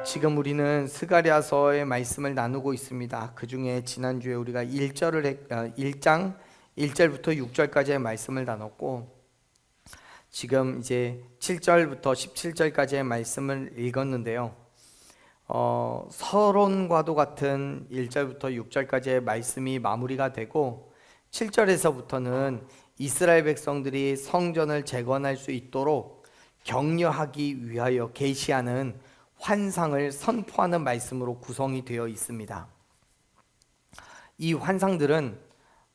지금 우리는 스가랴서의 말씀을 나누고 있습니다. 그 중에 지난주에 우리가 1장 1절부터 6절까지의 말씀을 나눴고, 지금 이제 7절부터 17절까지의 말씀을 읽었는데요. 서론과도 같은 1절부터 6절까지의 말씀이 마무리가 되고, 7절에서부터는 이스라엘 백성들이 성전을 재건할 수 있도록 격려하기 위하여 계시하는 환상을 선포하는 말씀으로 구성이 되어 있습니다. 이 환상들은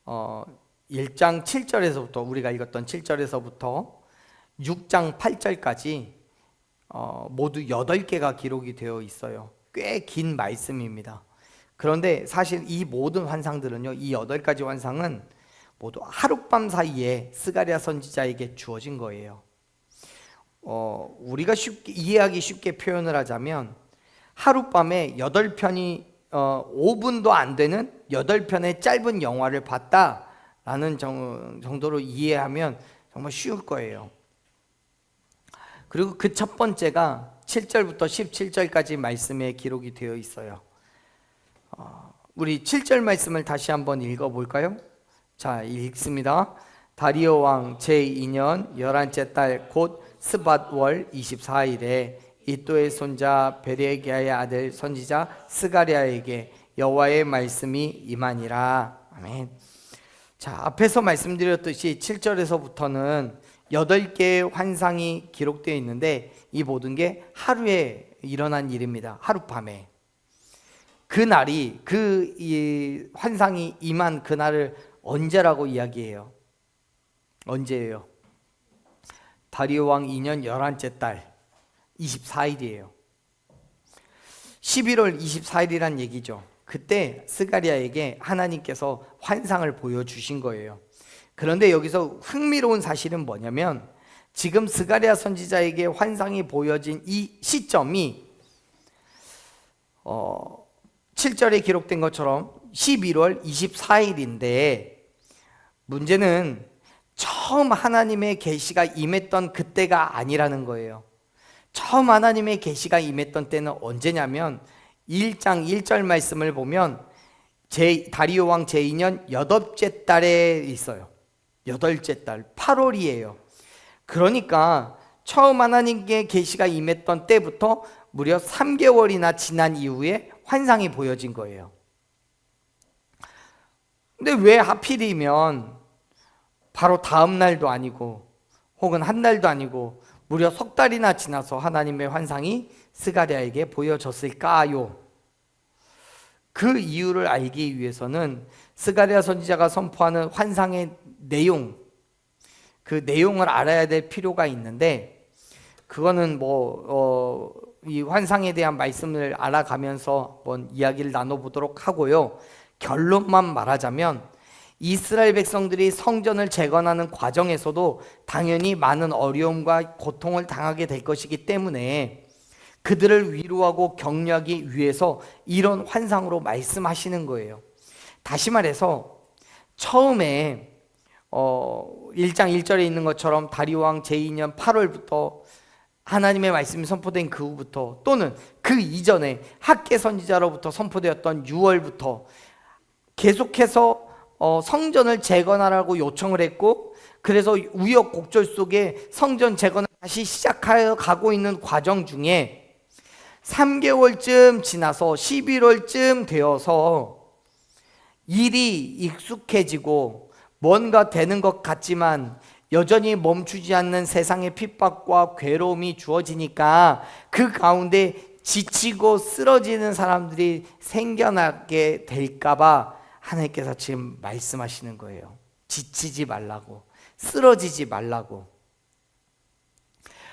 1장 7절에서부터 우리가 읽었던 7절에서부터 6장 8절까지 모두 8개가 기록이 되어 있어요. 꽤 긴 말씀입니다. 그런데 사실 이 모든 환상들은요, 이 8가지 환상은 모두 하룻밤 사이에 스가랴 선지자에게 주어진 거예요. 우리가 이해하기 쉽게 표현을 하자면, 하룻밤에 8편이 5분도 안 되는 8편의 짧은 영화를 봤다라는 정도로 이해하면 정말 쉬울 거예요. 그리고 그 첫 번째가 7절부터 17절까지 말씀에 기록이 되어 있어요. 우리 7절 말씀을 다시 한번 읽어볼까요? 자, 읽습니다. 다리오 왕 제2년 11째 달 곧 스밧월 24일에 이또의 손자 베레기야의 아들 선지자 스가랴에게 여호와의 말씀이 임하니라. 아멘. 자, 앞에서 말씀드렸듯이 7절에서부터는 8개의 환상이 기록되어 있는데, 이 모든 게 하루에 일어난 일입니다. 하룻밤에. 그날이, 이 환상이 임한 그날을 언제라고 이야기해요? 언제예요? 다리오 왕 2년 11째 달 24일이에요. 11월 24일이란 얘기죠. 그때 스가랴에게 하나님께서 환상을 보여주신 거예요. 그런데 여기서 흥미로운 사실은 뭐냐면, 지금 스가랴 선지자에게 환상이 보여진 이 시점이 7절에 기록된 것처럼 11월 24일인데, 문제는 처음 하나님의 계시가 임했던 그때가 아니라는 거예요. 처음 하나님의 계시가 임했던 때는 언제냐면 1장 1절 말씀을 보면 다리오 왕 제2년 8째 달에 있어요. 8째 달 8월이에요. 그러니까 처음 하나님의 계시가 임했던 때부터 무려 3개월이나 지난 이후에 환상이 보여진 거예요. 근데 왜 하필이면 바로 다음 날도 아니고 혹은 한 달도 아니고 무려 석 달이나 지나서 하나님의 환상이 스가랴에게 보여졌을까요? 그 이유를 알기 위해서는 스가랴 선지자가 선포하는 환상의 내용, 그 내용을 알아야 될 필요가 있는데, 그거는 이 환상에 대한 말씀을 알아가면서 한번 이야기를 나눠보도록 하고요. 결론만 말하자면, 이스라엘 백성들이 성전을 재건하는 과정에서도 당연히 많은 어려움과 고통을 당하게 될 것이기 때문에 그들을 위로하고 격려하기 위해서 이런 환상으로 말씀하시는 거예요. 다시 말해서 처음에 1장 1절에 있는 것처럼 다리오 왕 제2년 8월부터 하나님의 말씀이 선포된 그 후부터, 또는 그 이전에 학개 선지자로부터 선포되었던 6월부터 계속해서 성전을 재건하라고 요청을 했고, 그래서 우여곡절 속에 성전 재건을 다시 시작하여 가고 있는 과정 중에 3개월쯤 지나서 11월쯤 되어서 일이 익숙해지고 뭔가 되는 것 같지만 여전히 멈추지 않는 세상의 핍박과 괴로움이 주어지니까 그 가운데 지치고 쓰러지는 사람들이 생겨나게 될까봐 하나님께서 지금 말씀하시는 거예요. 지치지 말라고, 쓰러지지 말라고,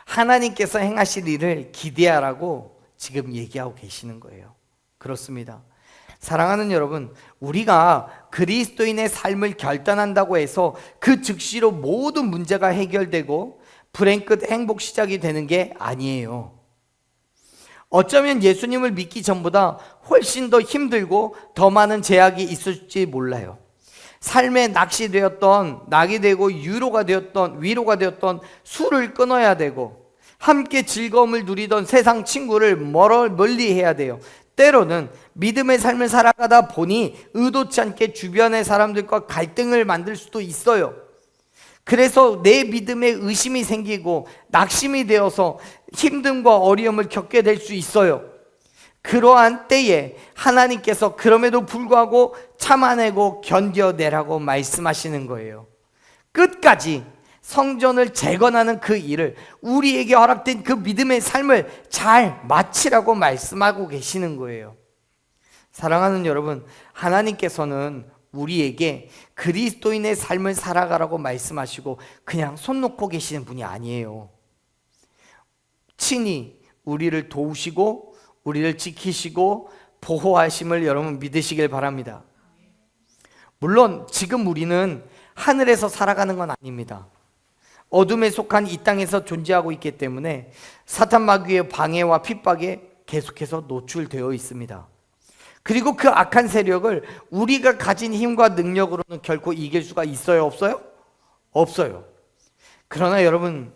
하나님께서 행하실 일을 기대하라고 지금 얘기하고 계시는 거예요. 그렇습니다. 사랑하는 여러분, 우리가 그리스도인의 삶을 결단한다고 해서 그 즉시로 모든 문제가 해결되고 불행 끝 행복 시작이 되는 게 아니에요. 어쩌면 예수님을 믿기 전보다 훨씬 더 힘들고 더 많은 제약이 있을지 몰라요. 삶에 낙이 되고 위로가 되었던 술을 끊어야 되고, 함께 즐거움을 누리던 세상 친구를 멀리 해야 돼요. 때로는 믿음의 삶을 살아가다 보니 의도치 않게 주변의 사람들과 갈등을 만들 수도 있어요. 그래서 내 믿음에 의심이 생기고 낙심이 되어서 힘듦과 어려움을 겪게 될 수 있어요. 그러한 때에 하나님께서 그럼에도 불구하고 참아내고 견뎌내라고 말씀하시는 거예요. 끝까지 성전을 재건하는 그 일을, 우리에게 허락된 그 믿음의 삶을 잘 마치라고 말씀하고 계시는 거예요. 사랑하는 여러분, 하나님께서는 우리에게 그리스도인의 삶을 살아가라고 말씀하시고 그냥 손 놓고 계시는 분이 아니에요. 친히 우리를 도우시고 우리를 지키시고 보호하심을 여러분 믿으시길 바랍니다. 물론 지금 우리는 하늘에서 살아가는 건 아닙니다. 어둠에 속한 이 땅에서 존재하고 있기 때문에 사탄 마귀의 방해와 핍박에 계속해서 노출되어 있습니다. 그리고 그 악한 세력을 우리가 가진 힘과 능력으로는 결코 이길 수가 있어요? 없어요? 없어요. 그러나 여러분,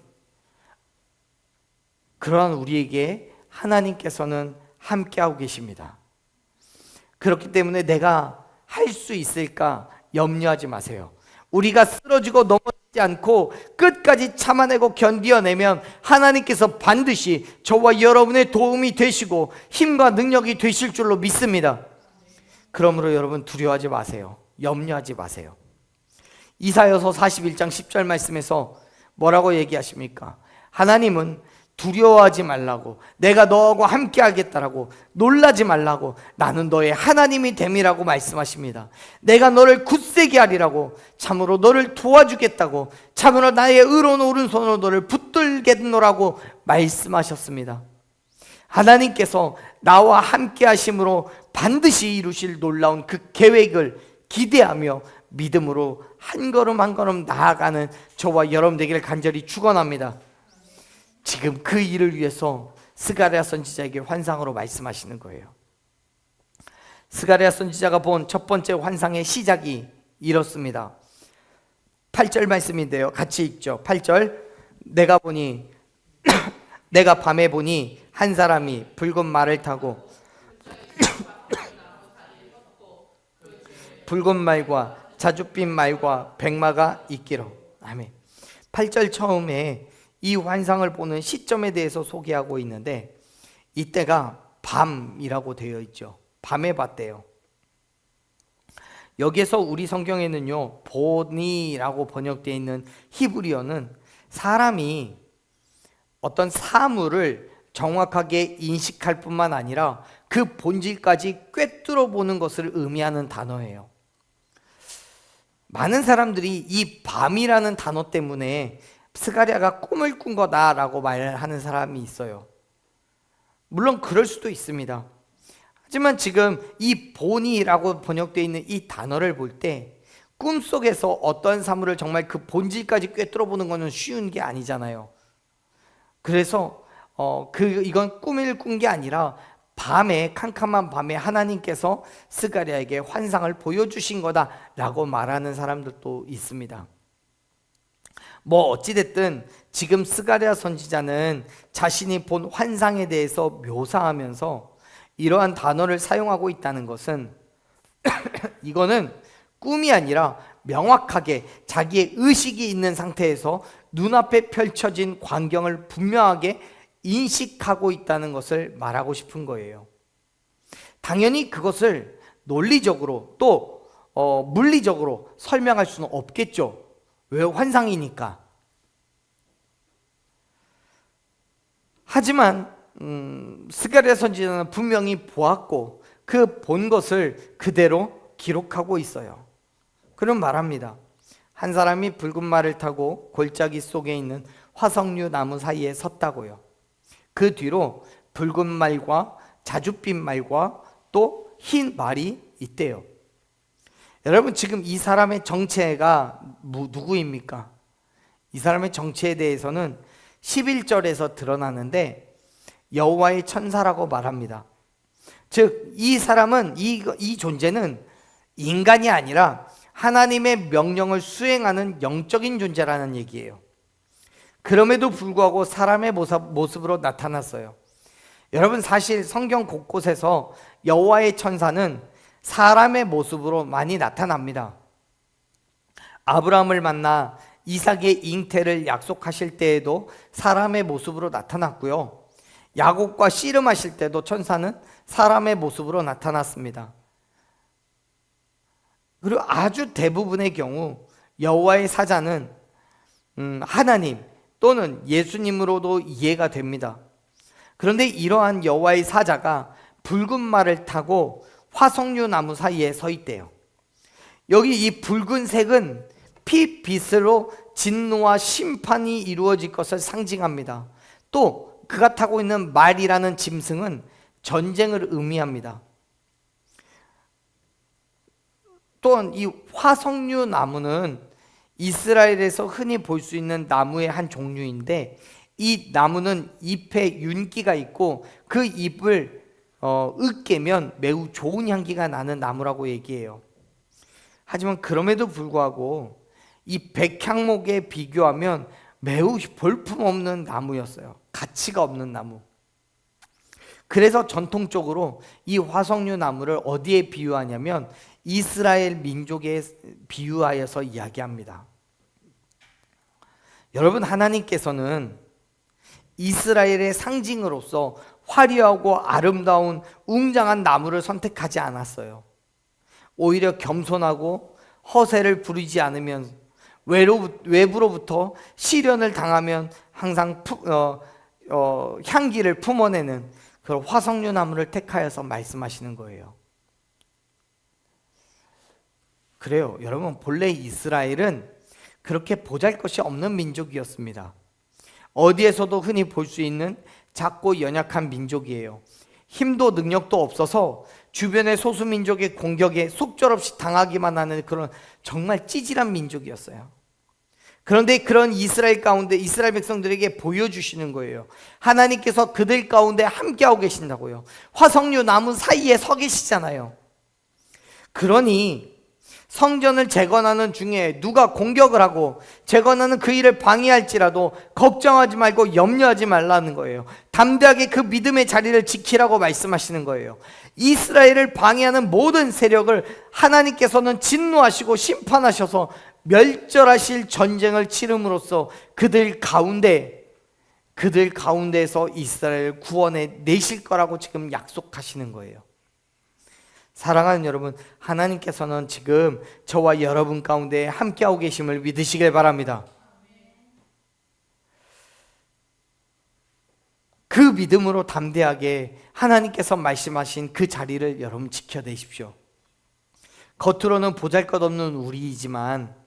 그러한 우리에게 하나님께서는 함께하고 계십니다. 그렇기 때문에 내가 할 수 있을까 염려하지 마세요. 우리가 쓰러지고 넘어지지 않고 끝까지 참아내고 견디어내면 하나님께서 반드시 저와 여러분의 도움이 되시고 힘과 능력이 되실 줄로 믿습니다. 그러므로 여러분 두려워하지 마세요. 염려하지 마세요. 이사야서 41장 10절 말씀에서 뭐라고 얘기하십니까? 하나님은 두려워하지 말라고, 내가 너하고 함께 하겠다라고, 놀라지 말라고, 나는 너의 하나님이 됨이라고 말씀하십니다. 내가 너를 굳세게 하리라고, 참으로 너를 도와주겠다고, 참으로 나의 의로운 오른손으로 너를 붙들겠노라고 말씀하셨습니다. 하나님께서 나와 함께 하심으로 반드시 이루실 놀라운 그 계획을 기대하며 믿음으로 한 걸음 한 걸음 나아가는 저와 여러분 되기를 간절히 축원합니다. 지금 그 일을 위해서 스가랴 선지자에게 환상으로 말씀하시는 거예요. 스가랴 선지자가 본 첫 번째 환상의 시작이 이렇습니다. 8절 말씀인데요, 같이 읽죠. 8절, 내가 밤에 보니 한 사람이 붉은 말을 타고 붉은 말과 자줏빛 말과 백마가 있기로. 아멘. 8절 처음에 이 환상을 보는 시점에 대해서 소개하고 있는데, 이때가 밤이라고 되어 있죠. 밤에 봤대요. 여기에서 우리 성경에는요, 보니라고 번역되어 있는 히브리어는 사람이 어떤 사물을 정확하게 인식할 뿐만 아니라 그 본질까지 꿰뚫어 보는 것을 의미하는 단어예요. 많은 사람들이 이 밤이라는 단어 때문에 스가랴가 꿈을 꾼 거다라고 말하는 사람이 있어요. 물론 그럴 수도 있습니다. 하지만 지금 이 보니라고 번역되어 있는 이 단어를 볼 때 꿈속에서 어떤 사물을 정말 그 본질까지 꿰뚫어 보는 것은 쉬운 게 아니잖아요. 그래서 이건 꿈을 꾼 게 아니라 밤에, 캄캄한 밤에 하나님께서 스가랴에게 환상을 보여주신 거다라고 말하는 사람들도 있습니다. 뭐 어찌됐든 지금 스가랴 선지자는 자신이 본 환상에 대해서 묘사하면서 이러한 단어를 사용하고 있다는 것은 이거는 꿈이 아니라 명확하게 자기의 의식이 있는 상태에서 눈앞에 펼쳐진 광경을 분명하게 인식하고 있다는 것을 말하고 싶은 거예요. 당연히 그것을 논리적으로 또 물리적으로 설명할 수는 없겠죠. 왜? 환상이니까. 하지만 스가랴 선지자는 분명히 보았고 그 본 것을 그대로 기록하고 있어요. 그럼 말합니다. 한 사람이 붉은 말을 타고 골짜기 속에 있는 화석류 나무 사이에 섰다고요. 그 뒤로 붉은 말과 자줏빛 말과 또 흰 말이 있대요. 여러분, 지금 이 사람의 정체가 누구입니까? 이 사람의 정체에 대해서는 11절에서 드러나는데 여호와의 천사라고 말합니다. 즉 이 사람은 이 존재는 인간이 아니라 하나님의 명령을 수행하는 영적인 존재라는 얘기예요. 그럼에도 불구하고 사람의 모습으로 나타났어요. 여러분, 사실 성경 곳곳에서 여호와의 천사는 사람의 모습으로 많이 나타납니다. 아브라함을 만나 이삭의 잉태를 약속하실 때에도 사람의 모습으로 나타났고요. 야곱과 씨름하실 때도 천사는 사람의 모습으로 나타났습니다. 그리고 아주 대부분의 경우 여호와의 사자는 하나님 또는 예수님으로도 이해가 됩니다. 그런데 이러한 여호와의 사자가 붉은 말을 타고 화석류 나무 사이에 서 있대요. 여기 이 붉은색은 빛으로 진노와 심판이 이루어질 것을 상징합니다. 또 그가 타고 있는 말이라는 짐승은 전쟁을 의미합니다. 또한 이 화석류 나무는 이스라엘에서 흔히 볼 수 있는 나무의 한 종류인데, 이 나무는 잎에 윤기가 있고 그 잎을 으깨면 매우 좋은 향기가 나는 나무라고 얘기해요. 하지만 그럼에도 불구하고 이 백향목에 비교하면 매우 볼품없는 나무였어요. 가치가 없는 나무. 그래서 전통적으로 이 화석류 나무를 어디에 비유하냐면 이스라엘 민족에 비유하여서 이야기합니다. 여러분, 하나님께서는 이스라엘의 상징으로서 화려하고 아름다운 웅장한 나무를 선택하지 않았어요. 오히려 겸손하고 허세를 부리지 않으면, 외부로부터 시련을 당하면 항상 향기를 품어내는 그런 화석류 나무를 택하여서 말씀하시는 거예요. 그래요. 여러분, 본래 이스라엘은 그렇게 보잘것이 없는 민족이었습니다. 어디에서도 흔히 볼 수 있는 작고 연약한 민족이에요. 힘도 능력도 없어서 주변의 소수민족의 공격에 속절없이 당하기만 하는 그런 정말 찌질한 민족이었어요. 그런데 그런 이스라엘 가운데 이스라엘 백성들에게 보여주시는 거예요. 하나님께서 그들 가운데 함께하고 계신다고요. 화석류 나무 사이에 서 계시잖아요. 그러니 성전을 재건하는 중에 누가 공격을 하고 재건하는 그 일을 방해할지라도 걱정하지 말고 염려하지 말라는 거예요. 담대하게 그 믿음의 자리를 지키라고 말씀하시는 거예요. 이스라엘을 방해하는 모든 세력을 하나님께서는 진노하시고 심판하셔서 멸절하실 전쟁을 치름으로써 그들 가운데에서 이스라엘을 구원해 내실 거라고 지금 약속하시는 거예요. 사랑하는 여러분, 하나님께서는 지금 저와 여러분 가운데 함께하고 계심을 믿으시길 바랍니다. 그 믿음으로 담대하게 하나님께서 말씀하신 그 자리를 여러분 지켜내십시오. 겉으로는 보잘것없는 우리이지만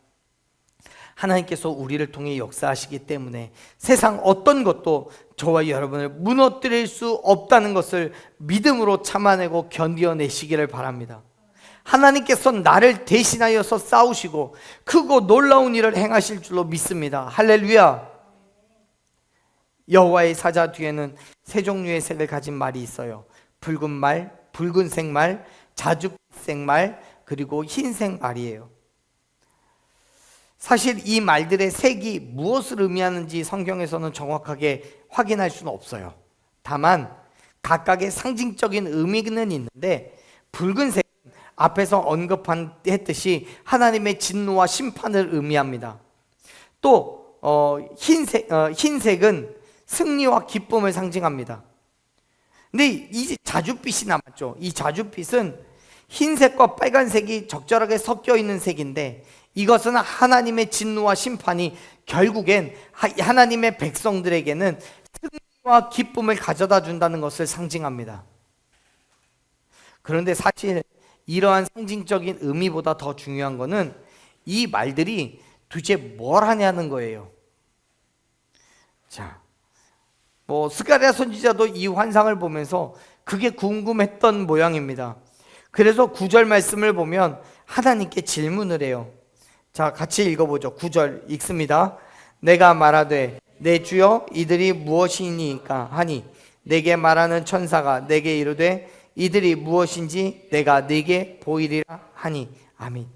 하나님께서 우리를 통해 역사하시기 때문에 세상 어떤 것도 저와 여러분을 무너뜨릴 수 없다는 것을 믿음으로 참아내고 견뎌내시기를 바랍니다. 하나님께서 나를 대신하여서 싸우시고 크고 놀라운 일을 행하실 줄로 믿습니다. 할렐루야. 여호와의 사자 뒤에는 세 종류의 색을 가진 말이 있어요. 붉은 말, 붉은색 말, 자줏빛색 말, 그리고 흰색 말이에요. 사실 이 말들의 색이 무엇을 의미하는지 성경에서는 정확하게 확인할 수는 없어요. 다만 각각의 상징적인 의미는 있는데, 붉은색은 앞에서 언급했듯이 하나님의 진노와 심판을 의미합니다. 또 흰색은 승리와 기쁨을 상징합니다. 근데 이제 자줏빛이 남았죠. 이 자줏빛은 흰색과 빨간색이 적절하게 섞여 있는 색인데, 이것은 하나님의 진노와 심판이 결국엔 하나님의 백성들에게는 승리와 기쁨을 가져다 준다는 것을 상징합니다. 그런데 사실 이러한 상징적인 의미보다 더 중요한 것은 이 말들이 도대체 뭘 하냐는 거예요. 자, 스가랴 선지자도 이 환상을 보면서 그게 궁금했던 모양입니다. 그래서 9절 말씀을 보면 하나님께 질문을 해요. 자, 같이 읽어보죠. 9절 읽습니다. 내가 말하되 내 주여 이들이 무엇이니까 하니 내게 말하는 천사가 내게 이르되 이들이 무엇인지 내가 네게 보이리라 하니. 아멘.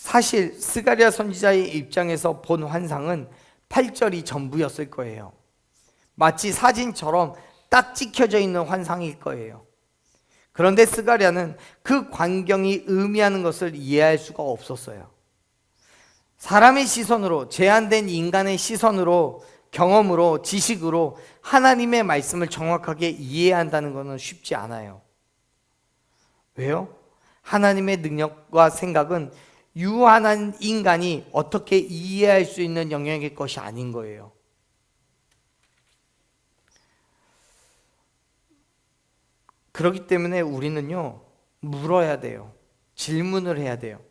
사실 스가랴 선지자의 입장에서 본 환상은 8절이 전부였을 거예요. 마치 사진처럼 딱 찍혀져 있는 환상일 거예요. 그런데 스가랴는 그 광경이 의미하는 것을 이해할 수가 없었어요. 사람의 시선으로, 제한된 인간의 시선으로, 경험으로, 지식으로 하나님의 말씀을 정확하게 이해한다는 것은 쉽지 않아요. 왜요? 하나님의 능력과 생각은 유한한 인간이 어떻게 이해할 수 있는 영역의 것이 아닌 거예요. 그렇기 때문에 우리는요, 물어야 돼요. 질문을 해야 돼요.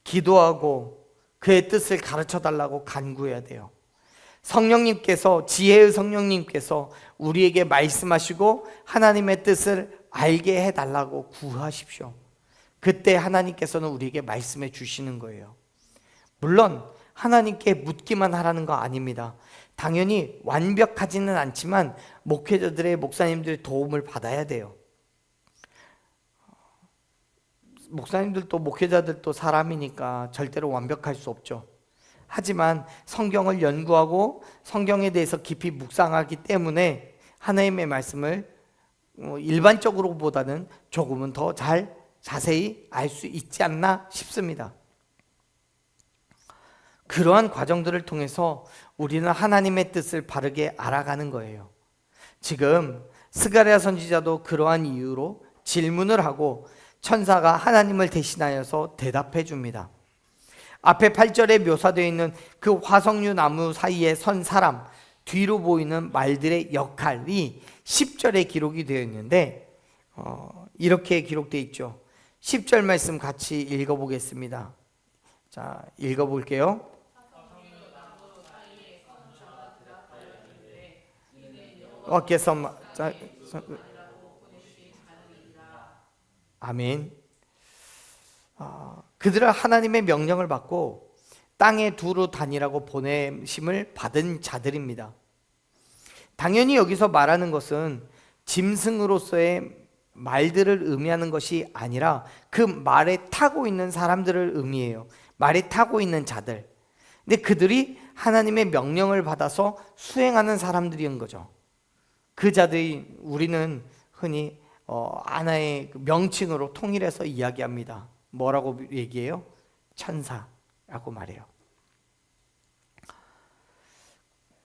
기도하고 그의 뜻을 가르쳐 달라고 간구해야 돼요. 성령님께서, 지혜의 성령님께서 우리에게 말씀하시고 하나님의 뜻을 알게 해달라고 구하십시오. 그때 하나님께서는 우리에게 말씀해 주시는 거예요. 물론 하나님께 묻기만 하라는 거 아닙니다. 당연히 완벽하지는 않지만 목회자들의, 목사님들의 도움을 받아야 돼요. 목사님들도, 목회자들도 사람이니까 절대로 완벽할 수 없죠. 하지만 성경을 연구하고 성경에 대해서 깊이 묵상하기 때문에 하나님의 말씀을 일반적으로보다는 조금은 더 잘 자세히 알 수 있지 않나 싶습니다. 그러한 과정들을 통해서 우리는 하나님의 뜻을 바르게 알아가는 거예요. 지금 스가랴 선지자도 그러한 이유로 질문을 하고 천사가 하나님을 대신하여서 대답해 줍니다. 앞에 8절에 묘사되어 있는 그 화석류 나무 사이에 선 사람, 뒤로 보이는 말들의 역할이 10절에 기록이 되어 있는데 이렇게 기록되어 있죠. 10절 말씀 같이 읽어보겠습니다. 자, 읽어볼게요. 와께서 아멘. 그들은 하나님의 명령을 받고 땅에 두루 다니라고 보내심을 받은 자들입니다. 당연히 여기서 말하는 것은 짐승으로서의 말들을 의미하는 것이 아니라 그 말에 타고 있는 사람들을 의미해요. 말에 타고 있는 자들. 근데 그들이 하나님의 명령을 받아서 수행하는 사람들인 거죠. 그 자들이 우리는 흔히 하나의 명칭으로 통일해서 이야기합니다. 뭐라고 얘기해요? 천사라고 말해요.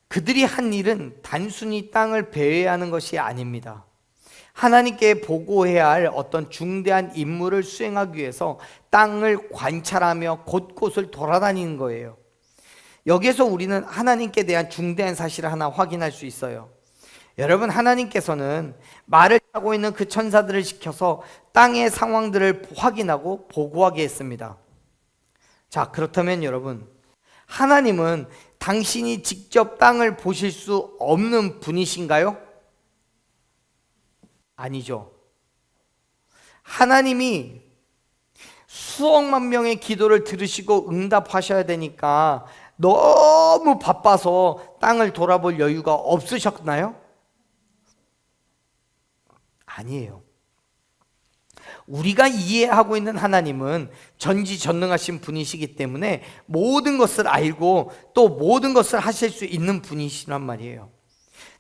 그들이 한 일은 단순히 땅을 배회하는 것이 아닙니다. 하나님께 보고해야 할 어떤 중대한 임무를 수행하기 위해서 땅을 관찰하며 곳곳을 돌아다니는 거예요. 여기에서 우리는 하나님께 대한 중대한 사실을 하나 확인할 수 있어요. 여러분, 하나님께서는 말을 타고 있는 그 천사들을 시켜서 땅의 상황들을 확인하고 보고하게 했습니다. 자, 그렇다면 여러분, 하나님은 당신이 직접 땅을 보실 수 없는 분이신가요? 아니죠. 하나님이 수억만 명의 기도를 들으시고 응답하셔야 되니까 너무 바빠서 땅을 돌아볼 여유가 없으셨나요? 아니에요. 우리가 이해하고 있는 하나님은 전지전능하신 분이시기 때문에 모든 것을 알고 또 모든 것을 하실 수 있는 분이시란 말이에요.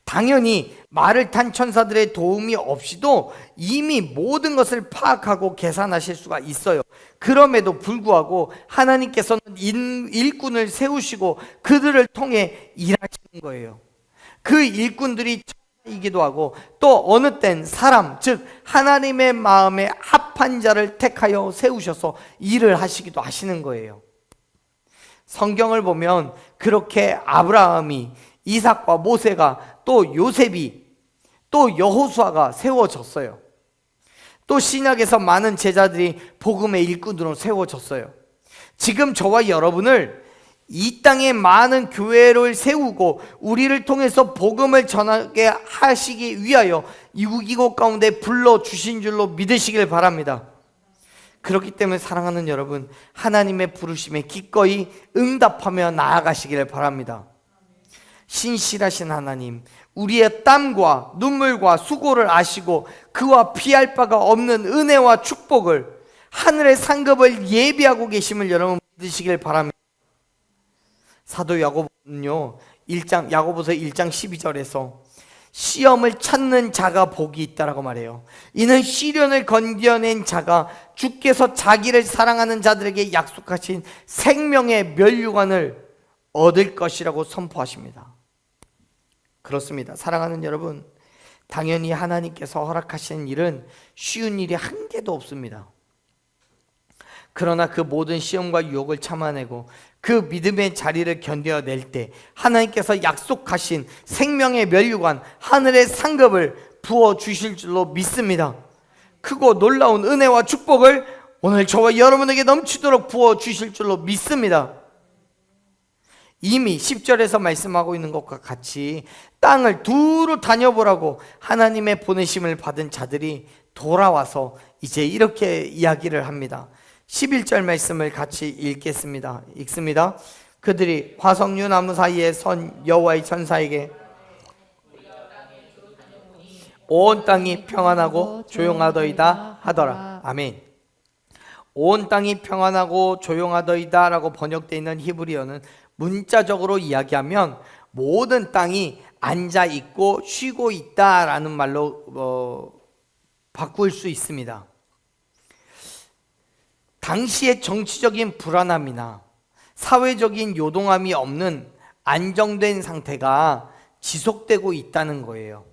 당연히 말을 탄 천사들의 도움이 없이도 이미 모든 것을 파악하고 계산하실 수가 있어요. 그럼에도 불구하고 하나님께서는 일꾼을 세우시고 그들을 통해 일하시는 거예요. 그 일꾼들이 이기도 하고 또 어느 땐 사람, 즉 하나님의 마음에 합한 자를 택하여 세우셔서 일을 하시기도 하시는 거예요. 성경을 보면 그렇게 아브라함이, 이삭과 모세가, 또 요셉이, 또 여호수아가 세워졌어요. 또 신약에서 많은 제자들이 복음의 일꾼으로 세워졌어요. 지금 저와 여러분을 이 땅에 많은 교회를 세우고 우리를 통해서 복음을 전하게 하시기 위하여 이곳 가운데 불러주신 줄로 믿으시길 바랍니다. 그렇기 때문에 사랑하는 여러분, 하나님의 부르심에 기꺼이 응답하며 나아가시기를 바랍니다. 신실하신 하나님, 우리의 땀과 눈물과 수고를 아시고 그와 피할 바가 없는 은혜와 축복을 하늘의 상급을 예비하고 계심을 여러분 믿으시길 바랍니다. 사도 야고보는요, 야고보서 1장 12절에서 시험을 찾는 자가 복이 있다라고 말해요. 이는 시련을 건져낸 자가 주께서 자기를 사랑하는 자들에게 약속하신 생명의 면류관을 얻을 것이라고 선포하십니다. 그렇습니다. 사랑하는 여러분, 당연히 하나님께서 허락하시는 일은 쉬운 일이 한 개도 없습니다. 그러나 그 모든 시험과 유혹을 참아내고 그 믿음의 자리를 견뎌낼 때 하나님께서 약속하신 생명의 면류관, 하늘의 상급을 부어주실 줄로 믿습니다. 크고 놀라운 은혜와 축복을 오늘 저와 여러분에게 넘치도록 부어주실 줄로 믿습니다. 이미 10절에서 말씀하고 있는 것과 같이 땅을 두루 다녀보라고 하나님의 보내심을 받은 자들이 돌아와서 이제 이렇게 이야기를 합니다. 11절 말씀을 같이 읽겠습니다. 읽습니다. 그들이 화석류 나무 사이에 선 여호와의 천사에게 온 땅이 평안하고 조용하더이다 하더라. 아멘. 온 땅이 평안하고 조용하더이다 라고 번역되어 있는 히브리어는 문자적으로 이야기하면 모든 땅이 앉아있고 쉬고 있다라는 말로 바꿀 수 있습니다. 당시의 정치적인 불안함이나 사회적인 요동함이 없는 안정된 상태가 지속되고 있다는 거예요.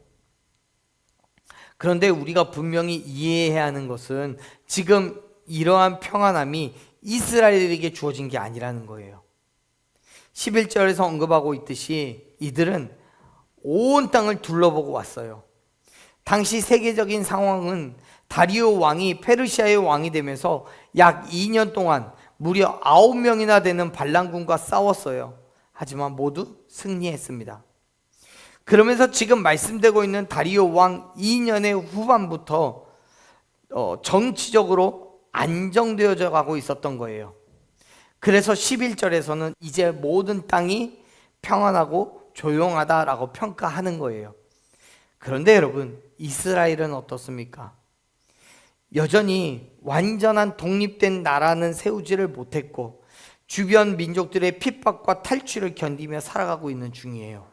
그런데 우리가 분명히 이해해야 하는 것은 지금 이러한 평안함이 이스라엘에게 주어진 게 아니라는 거예요. 11절에서 언급하고 있듯이 이들은 온 땅을 둘러보고 왔어요. 당시 세계적인 상황은 다리오 왕이 페르시아의 왕이 되면서 약 2년 동안 무려 9명이나 되는 반란군과 싸웠어요. 하지만 모두 승리했습니다. 그러면서 지금 말씀되고 있는 다리오 왕 2년의 후반부터 정치적으로 안정되어져 가고 있었던 거예요. 그래서 11절에서는 이제 모든 땅이 평안하고 조용하다라고 평가하는 거예요. 그런데 여러분, 이스라엘은 어떻습니까? 여전히 완전한 독립된 나라는 세우지를 못했고 주변 민족들의 핍박과 탈취를 견디며 살아가고 있는 중이에요.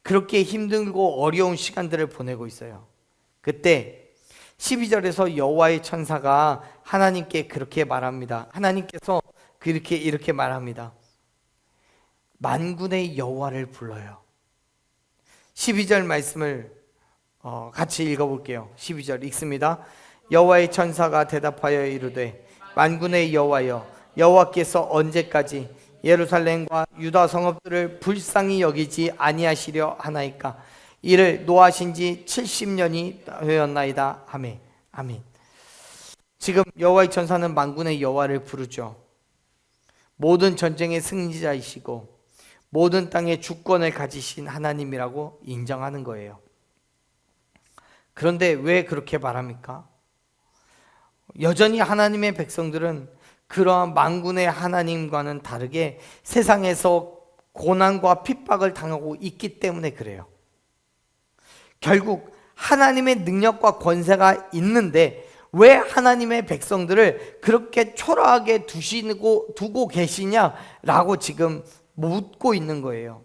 그렇게 힘들고 어려운 시간들을 보내고 있어요. 그때 12절에서 여호와의 천사가 하나님께 그렇게 말합니다. 하나님께서 이렇게 말합니다. 만군의 여호와를 불러요. 12절 말씀을 같이 읽어볼게요. 12절 읽습니다. 여호와의 천사가 대답하여 이르되 만군의 여호와여, 여호와께서 언제까지 예루살렘과 유다 성읍들을 불쌍히 여기지 아니하시려 하나이까? 이를 노하신 지 70년이 되었나이다 하매. 아멘. 지금 여호와의 천사는 만군의 여호와를 부르죠. 모든 전쟁의 승리자이시고 모든 땅의 주권을 가지신 하나님이라고 인정하는 거예요. 그런데 왜 그렇게 말합니까? 여전히 하나님의 백성들은 그러한 만군의 하나님과는 다르게 세상에서 고난과 핍박을 당하고 있기 때문에 그래요. 결국 하나님의 능력과 권세가 있는데 왜 하나님의 백성들을 그렇게 초라하게 두고 계시냐라고 지금 묻고 있는 거예요.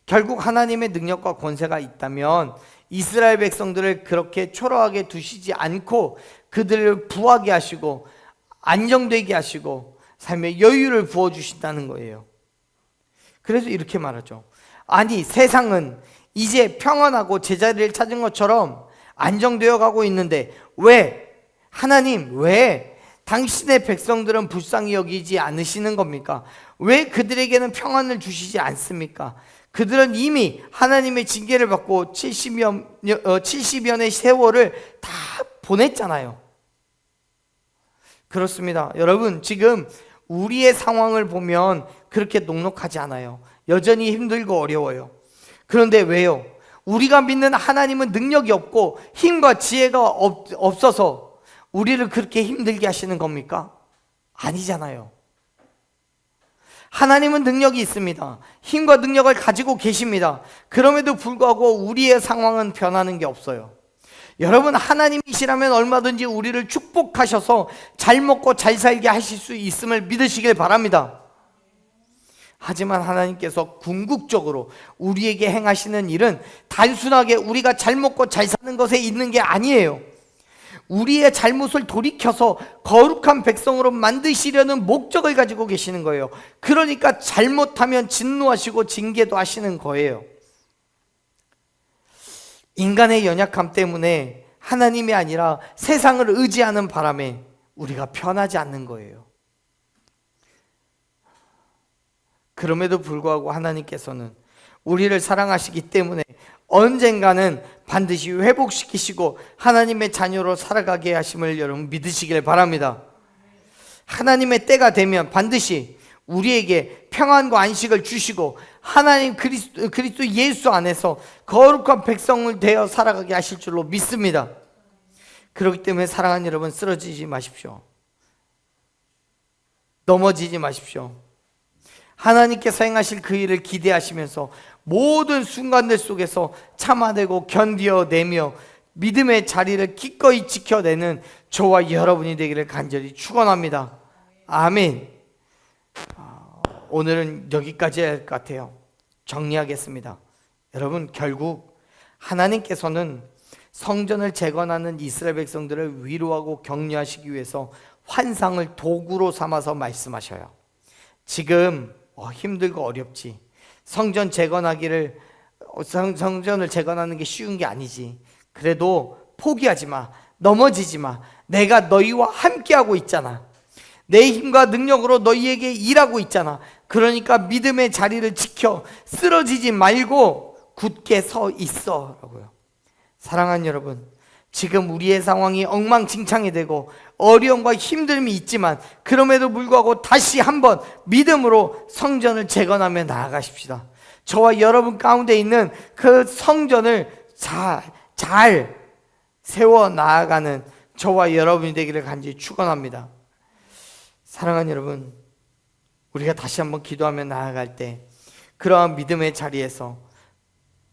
결국 하나님의 능력과 권세가 있다면 이스라엘 백성들을 그렇게 초라하게 두시지 않고 그들을 부하게 하시고 안정되게 하시고 삶의 여유를 부어주신다는 거예요. 그래서 이렇게 말하죠. 아니, 세상은 이제 평안하고 제자리를 찾은 것처럼 안정되어 가고 있는데 하나님 왜 당신의 백성들은 불쌍히 여기지 않으시는 겁니까? 왜 그들에게는 평안을 주시지 않습니까? 그들은 이미 하나님의 징계를 받고 70년의 세월을 다 보냈잖아요. 그렇습니다. 여러분, 지금 우리의 상황을 보면 그렇게 녹록하지 않아요. 여전히 힘들고 어려워요. 그런데 왜요? 우리가 믿는 하나님은 능력이 없고 힘과 지혜가 없어서 우리를 그렇게 힘들게 하시는 겁니까? 아니잖아요. 하나님은 능력이 있습니다. 힘과 능력을 가지고 계십니다. 그럼에도 불구하고 우리의 상황은 변하는 게 없어요. 여러분, 하나님이시라면 얼마든지 우리를 축복하셔서 잘 먹고 잘 살게 하실 수 있음을 믿으시길 바랍니다. 하지만 하나님께서 궁극적으로 우리에게 행하시는 일은 단순하게 우리가 잘 먹고 잘 사는 것에 있는 게 아니에요. 우리의 잘못을 돌이켜서 거룩한 백성으로 만드시려는 목적을 가지고 계시는 거예요. 그러니까 잘못하면 진노하시고 징계도 하시는 거예요. 인간의 연약함 때문에 하나님이 아니라 세상을 의지하는 바람에 우리가 편하지 않는 거예요. 그럼에도 불구하고 하나님께서는 우리를 사랑하시기 때문에 언젠가는 반드시 회복시키시고 하나님의 자녀로 살아가게 하심을 여러분 믿으시길 바랍니다. 하나님의 때가 되면 반드시 우리에게 평안과 안식을 주시고 하나님 그리스도 예수 안에서 거룩한 백성을 되어 살아가게 하실 줄로 믿습니다. 그렇기 때문에 사랑하는 여러분, 쓰러지지 마십시오. 넘어지지 마십시오. 하나님께서 행하실 그 일을 기대하시면서 모든 순간들 속에서 참아내고 견뎌내며 믿음의 자리를 기꺼이 지켜내는 저와 여러분이 되기를 간절히 축원합니다. 아멘. 오늘은 여기까지 할 것 같아요. 정리하겠습니다. 여러분, 결국 하나님께서는 성전을 재건하는 이스라엘 백성들을 위로하고 격려하시기 위해서 환상을 도구로 삼아서 말씀하셔요. 지금 힘들고 어렵지. 성전을 재건하는 게 쉬운 게 아니지. 그래도 포기하지 마. 넘어지지 마. 내가 너희와 함께하고 있잖아. 내 힘과 능력으로 너희에게 일하고 있잖아. 그러니까 믿음의 자리를 지켜 쓰러지지 말고 굳게 서 있어 라고요. 사랑하는 여러분, 지금 우리의 상황이 엉망진창이 되고 어려움과 힘듦이 있지만 그럼에도 불구하고 다시 한번 믿음으로 성전을 재건하며 나아가십시다. 저와 여러분 가운데 있는 그 성전을 잘 세워 나아가는 저와 여러분이 되기를 간절히 축원합니다. 사랑하는 여러분, 우리가 다시 한번 기도하며 나아갈 때 그러한 믿음의 자리에서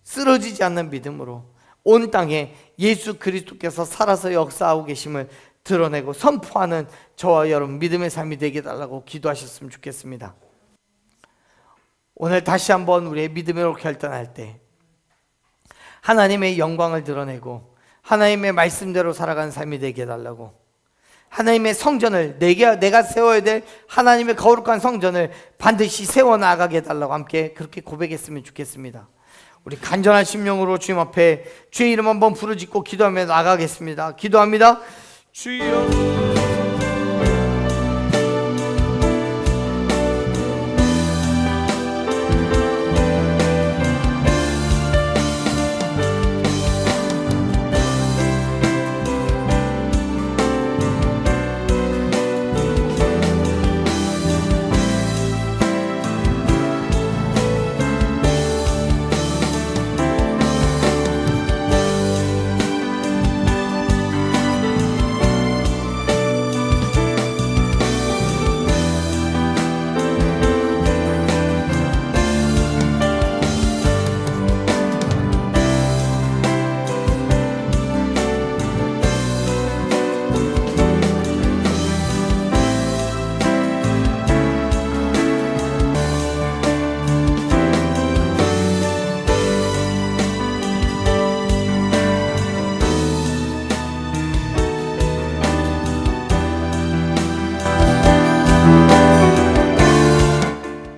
쓰러지지 않는 믿음으로 온 땅에 예수 그리스도께서 살아서 역사하고 계심을 드러내고 선포하는 저와 여러분 믿음의 삶이 되게 달라고 기도하셨으면 좋겠습니다. 오늘 다시 한번 우리의 믿음으로 결단할 때 하나님의 영광을 드러내고 하나님의 말씀대로 살아가는 삶이 되게 해달라고, 하나님의 성전을 내가 세워야 될 하나님의 거룩한 성전을 반드시 세워나가게 해달라고 함께 그렇게 고백했으면 좋겠습니다. 우리 간절한 심령으로 주님 앞에 주의 이름 한번 부르짖고 기도하며 나가겠습니다. 기도합니다. 주여,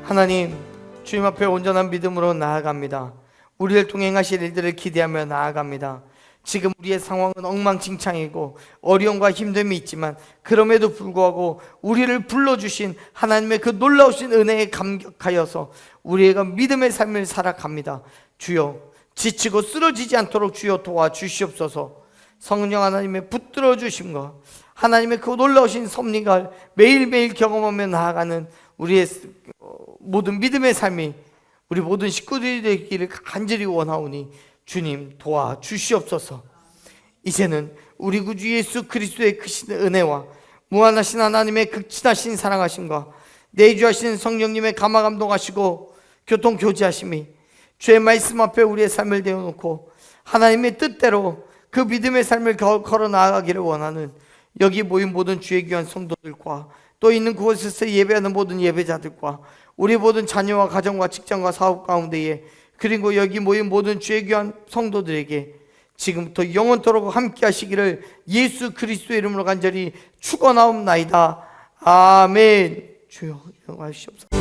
하나님, 주님 앞에 온전한 믿음으로 나아갑니다. 우리를 통해 행하실 일들을 기대하며 나아갑니다. 지금 우리의 상황은 엉망진창이고 어려움과 힘듦이 있지만 그럼에도 불구하고 우리를 불러주신 하나님의 그 놀라우신 은혜에 감격하여서 우리가 믿음의 삶을 살아갑니다. 주여, 지치고 쓰러지지 않도록 주여 도와주시옵소서. 성령 하나님의 붙들어 주심과 하나님의 그 놀라우신 섭리가 매일매일 경험하며 나아가는 우리의 모든 믿음의 삶이 우리 모든 식구들이 되기를 간절히 원하오니 주님 도와주시옵소서. 이제는 우리 구주 예수 그리스도의 크신 은혜와 무한하신 하나님의 극진하신 사랑하심과 내주하신 성령님의 감화감동하시고 교통교제하심이 주의 말씀 앞에 우리의 삶을 내어놓고 하나님의 뜻대로 그 믿음의 삶을 걸어 나아가기를 원하는 여기 모인 모든 주의 귀한 성도들과 또 있는 그곳에서 예배하는 모든 예배자들과 우리 모든 자녀와 가정과 직장과 사업 가운데에 그리고 여기 모인 모든 주의 귀한 성도들에게 지금부터 영원토록 함께 하시기를 예수 그리스도의 이름으로 간절히 축원하옵나이다. 아멘. 주여 영광하시옵소서.